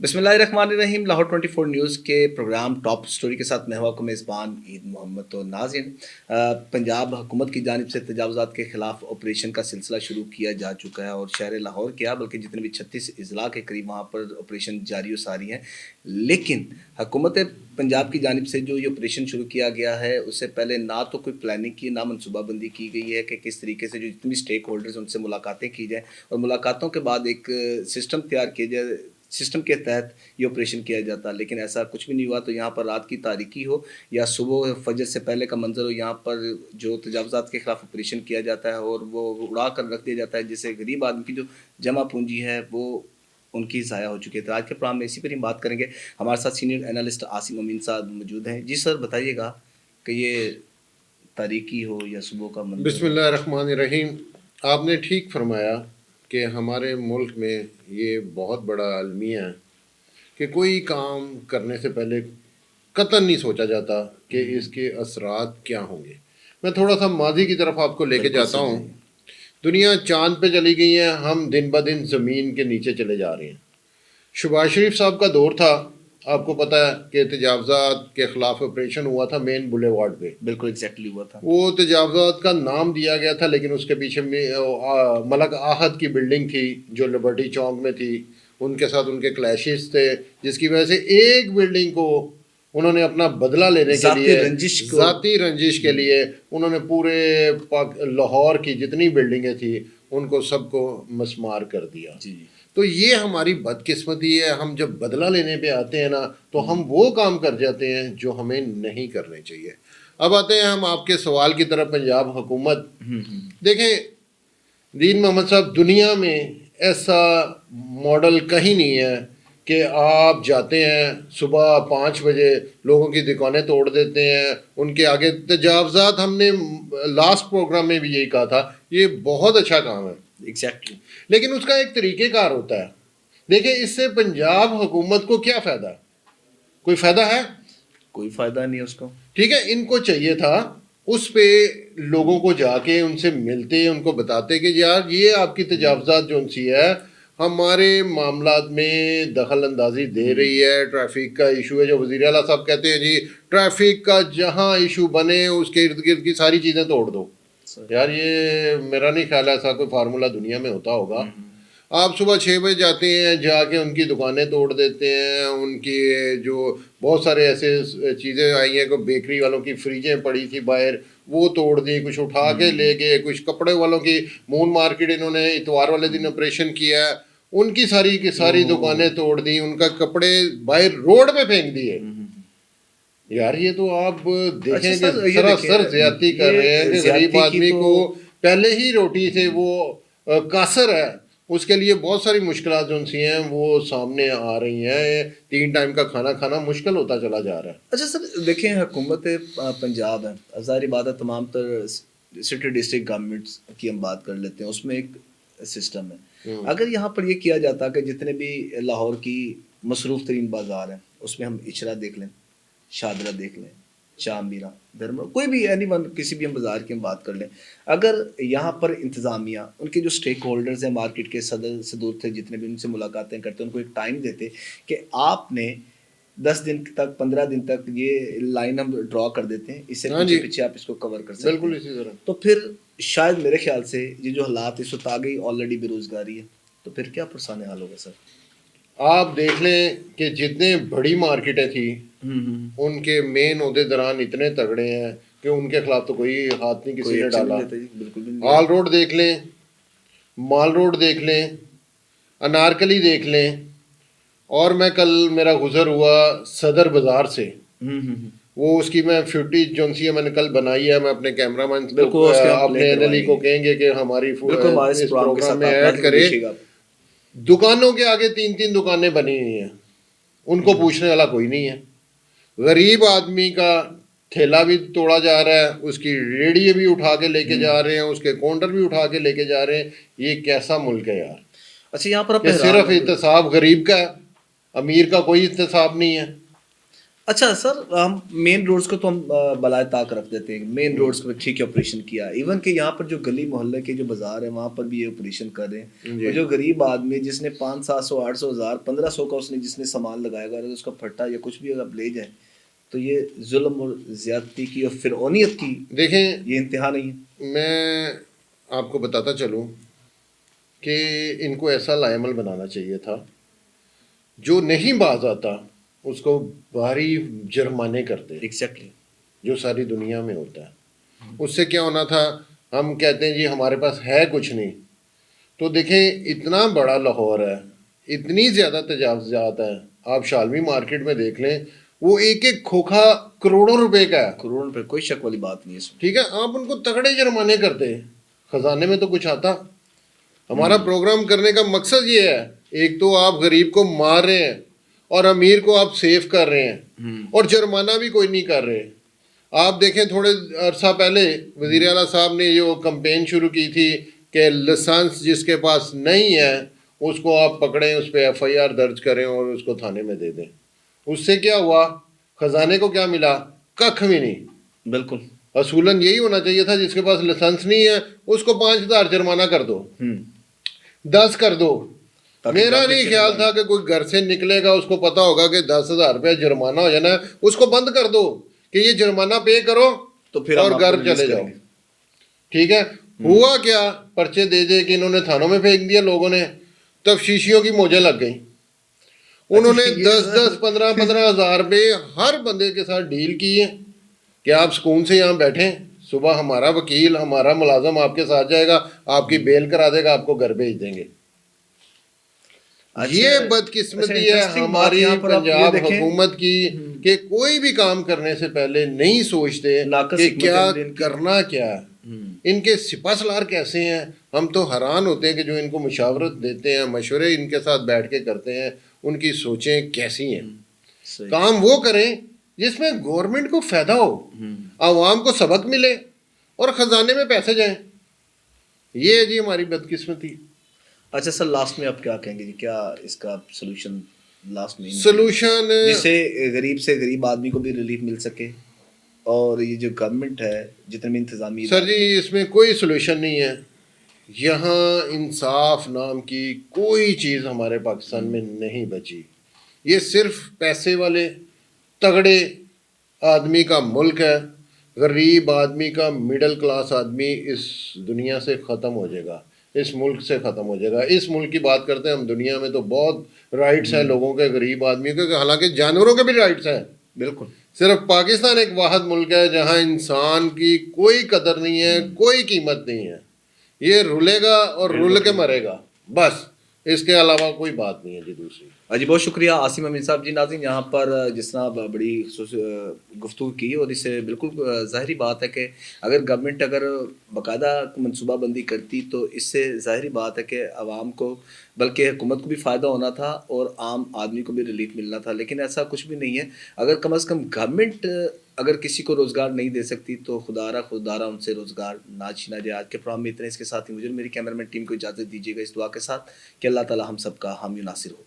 بسم اللہ الرحمن الرحیم۔ لاہور 24 نیوز کے پروگرام ٹاپ سٹوری کے ساتھ میں ہوں آپ کا میزبان عید محمد تو ناظرین، پنجاب حکومت کی جانب سے تجاوزات کے خلاف آپریشن کا سلسلہ شروع کیا جا چکا ہے اور شہر لاہور کیا بلکہ جتنے بھی 36 اضلاع کے قریب وہاں پر آپریشن جاری و ساری ہیں، لیکن حکومت پنجاب کی جانب سے جو یہ آپریشن شروع کیا گیا ہے اس سے پہلے نہ تو کوئی پلاننگ کی، نہ منصوبہ بندی کی گئی ہے کہ کس طریقے سے جو جتنے بھی اسٹیک ہولڈرز ان سے ملاقاتیں کی جائیں اور ملاقاتوں کے بعد ایک سسٹم تیار کیا جائے، سسٹم کے تحت یہ آپریشن کیا جاتا، لیکن ایسا کچھ بھی نہیں ہوا۔ تو یہاں پر رات کی تاریکی ہو یا صبح فجر سے پہلے کا منظر ہو، یہاں پر جو تجاوزات کے خلاف آپریشن کیا جاتا ہے اور وہ اڑا کر رکھ دیا جاتا ہے، جس سے غریب آدمی کی جو جمع پونجی ہے وہ ان کی ضائع ہو چکی ہے۔ تو آج کے پروگرام میں اسی پر ہی بات کریں گے۔ ہمارے ساتھ سینئر اینالسٹ عاصم امین صاحب موجود ہیں۔ جی سر، بتائیے گا کہ یہ تاریکی ہو یا صبح کا منظر بسم اللہ الرحمن الرحیم۔ آپ نے ٹھیک فرمایا کہ ہمارے ملک میں یہ بہت بڑا المیہ ہے کہ کوئی کام کرنے سے پہلے قطعاً نہیں سوچا جاتا کہ اس کے اثرات کیا ہوں گے۔ میں تھوڑا سا ماضی کی طرف آپ کو لے کے جاتا ہوں۔ دنیا چاند پہ چلی گئی ہے، ہم دن بہ دن زمین کے نیچے چلے جا رہے ہیں۔ شہباز شریف صاحب کا دور تھا، آپ کو پتہ ہے کہ تجاوزات کے خلاف آپریشن ہوا تھا مین بولے وارڈ پہ۔ بالکل ایگزیکٹلی ہوا تھا۔ وہ تجاوزات کا نام دیا گیا تھا، لیکن اس کے پیچھے ملک آحد کی بلڈنگ تھی جو لبرٹی چوک میں تھی، ان کے ساتھ ان کے کلیشز تھے، جس کی وجہ سے ایک بلڈنگ کو انہوں نے اپنا بدلہ لینے کے لیے ذاتی رنجش کے لیے انہوں نے پورے لاہور کی جتنی بلڈنگیں تھیں ان کو سب کو مسمار کر دیا۔ تو یہ ہماری بدقسمتی ہے، ہم جب بدلہ لینے پہ آتے ہیں نا تو ہم وہ کام کر جاتے ہیں جو ہمیں نہیں کرنے چاہیے۔ اب آتے ہیں ہم آپ کے سوال کی طرف۔ پنجاب حکومت، دیکھیں دین محمد صاحب، دنیا میں ایسا ماڈل کہیں نہیں ہے کہ آپ جاتے ہیں صبح 5 بجے لوگوں کی دکانیں توڑ دیتے ہیں، ان کے آگے تجاوزات۔ ہم نے لاسٹ پروگرام میں بھی یہی کہا تھا، یہ بہت اچھا کام ہے ایگزیکٹلی، لیکن اس کا ایک طریقہ کار ہوتا ہے۔ دیکھیں اس سے پنجاب حکومت کو کیا فائدہ ہے؟ کوئی فائدہ ہے؟ کوئی فائدہ نہیں ہے اس کو۔ ٹھیک ہے، ان کو چاہیے تھا اس پہ لوگوں کو جا کے ان سے ملتے، ان کو بتاتے کہ یار یہ آپ کی تجاوزات جو سی ہے ہمارے معاملات میں دخل اندازی دے رہی ہے۔ ٹریفک کا ایشو ہے جو وزیر اعلیٰ صاحب کہتے ہیں جی ٹریفک کا جہاں ایشو بنے اس کے ارد گرد کی ساری چیزیں توڑ دو۔ یار یہ میرا نہیں خیال ایسا کوئی فارمولا دنیا میں ہوتا ہوگا۔ آپ صبح 6 بجے جاتے ہیں، جا کے ان کی دکانیں توڑ دیتے ہیں، ان کی جو بہت سارے ایسے چیزیں آئی ہیں کہ بیکری والوں کی فریجیں پڑی تھی باہر وہ توڑ دی، کچھ اٹھا کے لے گئے، کچھ کپڑے والوں کی مون مارکیٹ انہوں نے اتوار والے دن آپریشن کیا ہے، ان کی ساری کی ساری دکانیں توڑ دی، ان کا کپڑے باہر روڈ پہ پھینک دیے۔ یار یہ تو آپ دیکھیں کہ سراسر زیادتی کر رہے ہیں کہ غریب آدمی کو پہلے ہی روٹی سے وہ قاصر ہے، اس کے لیے بہت ساری مشکلات جو سی ہیں وہ سامنے آ رہی ہیں۔ 3 ٹائم کا کھانا کھانا مشکل ہوتا چلا جا رہا ہے۔ اچھا سر، دیکھیں حکومت پنجاب ہے، ظاہر بات ہے تمام تر سٹی ڈسٹرکٹ گورنمنٹس کی ہم بات کر لیتے ہیں، اس میں ایک سسٹم ہے۔ اگر یہاں پر یہ کیا جاتا کہ جتنے بھی لاہور کی مصروف ترین بازار ہیں اس میں ہم اچرا دیکھ لیں، شادرہ دیکھ لیں، شام میرا دھرم، کوئی بھی اینی ون کسی بھی ہم بازار کی ہم بات کر لیں، اگر یہاں پر انتظامیہ ان کے جو اسٹیک ہولڈرز ہیں، مارکیٹ کے صدور تھے جتنے بھی ان سے ملاقاتیں کرتے ہیں، ان کو ایک ٹائم دیتے کہ آپ نے 10 دن تک 15 دن تک یہ لائن ہم ڈرا کر دیتے ہیں، اس سے پیچھے پیچھے آپ اس کو کور کر سکتے ہیں، بالکل اسی طرح، تو پھر شاید میرے خیال سے یہ جو حالات اس وقت آ گئی آلریڈی بے روزگاری ہے، تو پھر کیا پرسان حال ہوگا سر؟ آپ دیکھ لیں کہ جتنے بڑی مارکیٹیں تھیں ان کے مین عہدیداران اتنے تگڑے ہیں کہ ان کے خلاف تو کوئی ہاتھ نہیں کسی نے ڈالا۔ آل روڈ دیکھ لیں، مال روڈ دیکھ لیں، انارکلی دیکھ لیں، اور میں کل میرا گزر ہوا صدر بازار سے، وہ اس کی میں فوٹیج جو سی ہے میں نے کل بنائی ہے، میں اپنے کیمرہ مین اپنے انلی کو کہیں گے کہ ہماری اس پروگرام میں ایڈ کرے۔ دکانوں کے آگے 3 دکانیں بنی ہوئی ہیں، ان کو پوچھنے والا کوئی نہیں ہے۔ غریب آدمی کا ٹھیلا بھی توڑا جا رہا ہے، اس کی ریڑھی بھی اٹھا کے لے کے جا رہے ہیں، اس کے کاؤنٹر بھی اٹھا کے لے کے جا رہے ہیں۔ یہ کیسا ملک ہے یار؟ اچھا یہاں پر صرف احتساب غریب کا ہے، امیر کا کوئی احتساب نہیں ہے۔ اچھا سر، ہم مین روڈز کو تو ہم بالائے طاق رکھ دیتے ہیں، مین روڈز کو ٹھیک ہے آپریشن کیا، ایون کہ یہاں پر جو گلی محلے کے جو بازار ہیں وہاں پر بھی یہ آپریشن کر رہے ہیں، جی اور جو غریب آدمی جس نے 500 700 800 1000 1500 کا اس نے جس نے سامان لگایا گا، اگر اس کا پھٹا یا کچھ بھی اگر لے جائیں تو یہ ظلم اور زیادتی کی اور فرعونیت کی دیکھیں، یہ انتہا نہیں ہے؟ میں آپ کو بتاتا چلوں کہ ان کو ایسا لائمل بنانا چاہیے تھا، جو نہیں باز آتا اس کو بھاری جرمانے کرتے، ایگزیکٹلی. جو ساری دنیا میں ہوتا ہے۔ اس سے کیا ہونا تھا، ہم کہتے ہیں جی ہمارے پاس ہے کچھ نہیں، تو دیکھیں اتنا بڑا لاہور ہے، اتنی زیادہ تجاوزات ہیں، آپ شالمی مارکیٹ میں دیکھ لیں، وہ ایک ایک کھوکھا کروڑوں روپے کا ہے، کروڑ پہ کوئی شک والی بات نہیں ہے اس میں. ٹھیک ہے، آپ ان کو تگڑے جرمانے کرتے، خزانے میں تو کچھ آتا۔ ہمارا پروگرام کرنے کا مقصد یہ ہے، ایک تو آپ غریب کو مار رہے ہیں اور امیر کو آپ سیف کر رہے ہیں، اور جرمانہ بھی کوئی نہیں کر رہے۔ آپ دیکھیں تھوڑے عرصہ پہلے وزیر اعلیٰ صاحب نے جو کمپین شروع کی تھی کہ لائسنس جس کے پاس نہیں ہے اس کو آپ پکڑیں، اس پہ ایف آئی آر درج کریں اور اس کو تھانے میں دے دیں۔ اس سے کیا ہوا، خزانے کو کیا ملا؟ ککھ بھی نہیں۔ بالکل. اصولاً یہی ہونا چاہیے تھا، جس کے پاس لائسنس نہیں ہے اس کو 5000 جرمانہ کر دو، 10 کر دو۔ تاکہ میرا گھر نہیں میں خیال چلے تھا کہ کوئی گھر سے نکلے گا اس کو پتا ہوگا کہ 10,000 روپے جرمانہ ہو جانا ہے، اس کو بند کر دو کہ یہ جرمانہ پے کرو تو پھر اور ہم آپ کو گھر ریلیز چلے کریں جاؤ۔ گے. ٹھیک ہے، ہوا کیا، پرچے دے دے کہ انہوں نے تھانوں میں پھینک دیا لوگوں نے، تفتیشیوں کی موجیں لگ گئیں، انہوں نے یہ 10 15 ہزار روپے ہر بندے کے ساتھ ڈیل کی ہے کہ آپ سکون سے یہاں بیٹھیں، صبح ہمارا وکیل ہمارا ملازم آپ کے ساتھ جائے گا، آپ کی بیل کرا دے گا، آپ کو گھر بھیج دیں گے۔ یہ بدقسمتی ہے ہماری یہاں پر آپ یہ پنجاب دیکھیں، حکومت کی کہ کوئی بھی کام کرنے سے پہلے نہیں سوچتے ناقص کہ حکمت کیا عملی ان کی. کرنا کیا ہے۔ ان کے سپہ سالار کیسے ہیں، ہم تو حیران ہوتے ہیں کہ جو ان کو مشاورت دیتے ہیں، مشورے ان کے ساتھ بیٹھ کے کرتے ہیں، ان کی سوچیں کیسی ہیں۔ صحیح. کام وہ کریں جس میں گورنمنٹ کو فائدہ ہو، عوام کو سبق ملے اور خزانے میں پیسے جائیں۔ یہ ہے جی ہماری بدقسمتی۔ اچھا سر، لاسٹ میں آپ کیا کہیں گے جی، کیا اس کا سولوشن لاسٹ میں سلوشن جس سے غریب سے غریب آدمی کو بھی ریلیف مل سکے، اور یہ جو گورنمنٹ ہے جتنے بھی انتظامی سر جی اس میں کوئی سلوشن نہیں ہے، یہاں انصاف نام کی کوئی چیز ہمارے پاکستان میں نہیں بچی۔ یہ صرف پیسے والے تگڑے آدمی کا ملک ہے، غریب آدمی کا مڈل کلاس آدمی اس دنیا سے ختم ہو جائے گا، اس ملک سے ختم ہو جائے گا۔ اس ملک کی بات کرتے ہیں ہم، دنیا میں تو بہت رائٹس ہیں لوگوں کے، غریب آدمیوں کے، حالانکہ جانوروں کے بھی رائٹس ہیں۔ بالکل. صرف پاکستان ایک واحد ملک ہے جہاں انسان کی کوئی قدر نہیں ہے، کوئی قیمت نہیں ہے۔ یہ رولے گا اور رول کے مرے گا، بس، اس کے علاوہ کوئی بات نہیں ہے جی دوسری۔ جی بہت شکریہ عاصم امین صاحب. جی ناظرین، یہاں پر جس طرح بڑی گفتگو کی، اور اس سے بالکل ظاہری بات ہے کہ اگر گورنمنٹ اگر باقاعدہ منصوبہ بندی کرتی تو اس سے ظاہری بات ہے کہ عوام کو بلکہ حکومت کو بھی فائدہ ہونا تھا اور عام آدمی کو بھی ریلیف ملنا تھا، لیکن ایسا کچھ بھی نہیں ہے۔ اگر کم از کم گورنمنٹ اگر کسی کو روزگار نہیں دے سکتی تو خدارہ ان سے روزگار نہ چھینا جائے۔ آج کے پروگرام میں اتنے، اس کے ساتھ ہی مجھے میری کیمرہ مین ٹیم کو اجازت دیجیے گا اس دعا کے ساتھ کہ اللہ تعالی ہم سب کا حامی و ناصر ہو۔